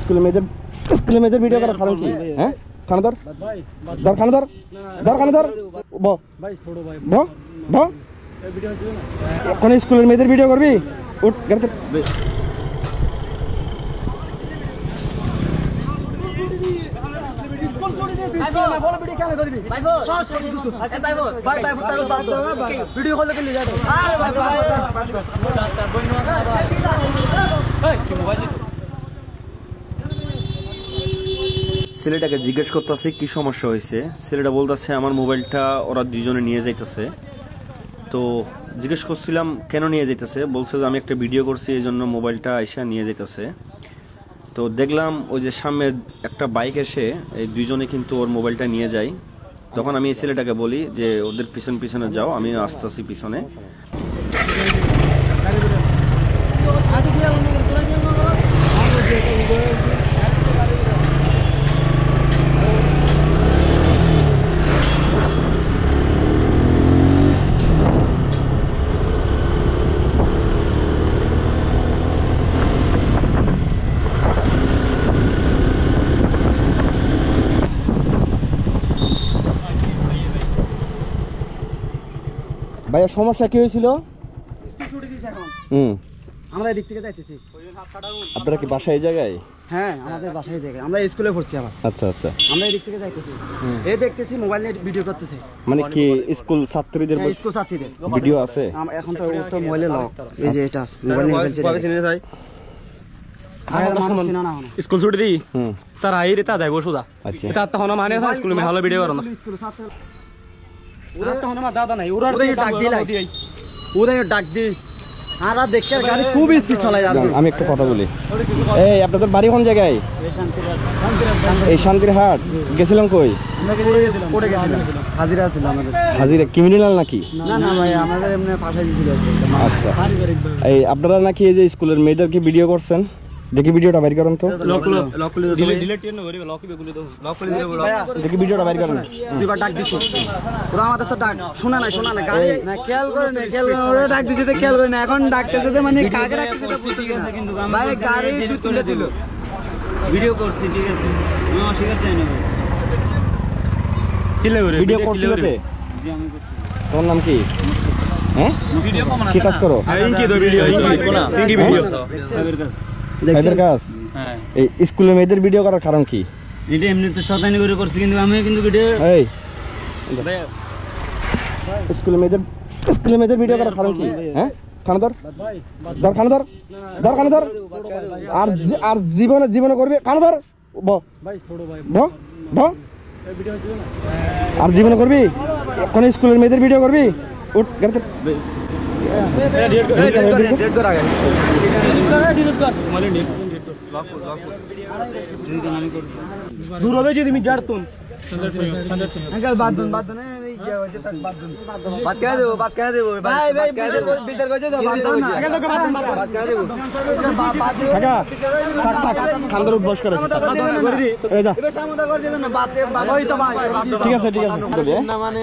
স্কুলের মেয়েদের ভিডিও করার কারণ কি? হ্যাঁ, খানা ধর ধর খানা ধর ধর খানা ধর ব ব ব কোন স্কুলের মেয়েদের ভিডিও করবি? উঠ গাড়িতে। ছেলেটাকে জিজ্ঞেস করতেছে কি সমস্যা হয়েছে। ছেলেটা বলতেছে আমার মোবাইলটা ওরা দুইজনে নিয়ে যাইতেছে। তো জিজ্ঞেস করছিলাম কেন নিয়ে যাইতেছে, বলছে যে আমি একটা ভিডিও করছি এই জন্য মোবাইলটা এসে নিয়ে যাইতেছে। তো দেখলাম ওই যে সামনে একটা বাইক এসে এই দুইজনে কিন্তু ওর মোবাইলটা নিয়ে যায়। তখন আমি এই ছেলেটাকে বলি যে ওদের পিছনে পিছনে যাও, আমি আসতেছি পিছনে। ভাইয়া সমস্যা কি হয়েছিল? আমরা এদিক থেকে যাইতেছি। আপনারা কি বাসা এই জায়গায়? হ্যাঁ, আমাদের বাসায় জায়গায়, আমরা স্কুলে পড়ছি আবার। আচ্ছা আচ্ছা, আমরা এদিক থেকে যাইতেছি, এই দেখতেছি মোবাইল নিয়ে ভিডিও করতেছে। মানে কি স্কুল ছাত্রীদের? স্কুল ছাত্রীদের ভিডিও আছে এখন তো, ওর তো মোবাইলে লক। এই যে এটা মোবাইল নিয়ে ফেলছে। স্কুল ছুটি দিই তার আইরে তা যাইব সোজা। তার তখন মানে স্কুলে মেহালো ভিডিও করো না। ওরা তখন আমার দাদা নাই, ওরা ডাক দিলাই, ওরা ডাক দি। আর দেখে গাড়ি খুব স্পিড চালায়। আমি একটা কথা বলি, এই আপনাদের বাড়ি কোন জায়গায়? এই শান্তিরহাট। গেছিলাম কই? পড়ে গেছিলাম, হাজিরা ছিল আমাদের। হাজিরা ক্রিমিনাল নাকি? না না ভাই, আমাদের এমনি ফাঁসাই দিছিল। আচ্ছা, এই আপনারা নাকি এই যে স্কুলের মেয়েদেরকে ভিডিও করছেন? দেখি ভিডিওটা বাইর করেন তো। দেখি ভিডিওটা বাইর করেন। দুইবার ডাক দিছি, ওরা আমাদের তো ডাক শোনা নাই, শোনা নাই। গাড়ি না খেয়াল করে না, খেয়াল করে ওরা ডাক দিছে তো খেয়াল করে না। এখন ডাকতেছে তো মানে কাকে ডাকতেছে তো বুঝতে গেছে। কিন্তু ভাই গাড়ি তুলে দিল, ভিডিও করছি, ঠিক আছে, আমি অস্বীকার চাই না। কি লাগে ভিডিও করছিস তে? জি আমি করছি। তোমার নাম কি? হ্যাঁ, ভিডিও কম না, কি কাজ করো? ইনকি তো ভিডিও, ইনকি কোনা ইনকি ভিডিও সাইবার কাজ। সাইবার কাজ। হ্যাঁ, এই স্কুলের মেয়েদের ভিডিও করার কারণ কি? এটা এমনি তো শয়তানি করে করছি, কিন্তু আমি কিন্তু ভিডিও এই স্কুলের মেয়েদের ভিডিও করার কারণ কি? হ্যাঁ, খানা ধর ধর খানা ধর ধর খানা ধর। আর জীবনে করবি? খানা ধর ব ব ব। আর জীবনে করবি? কোন স্কুলের মেয়েদের ভিডিও করবি? উঠ গাড়িতে। দূর হবে যদি আমি জানতুন। अंकल बात दो नहीं नहीं क्या वजह तक बात कह दो भाई भाई बितर को दो बात कह दो কাকা থাক থাক খান্দর বস করে এই যা এবার সামনে করে দেন না বাত ওই তো ভাই ঠিক আছে না মানে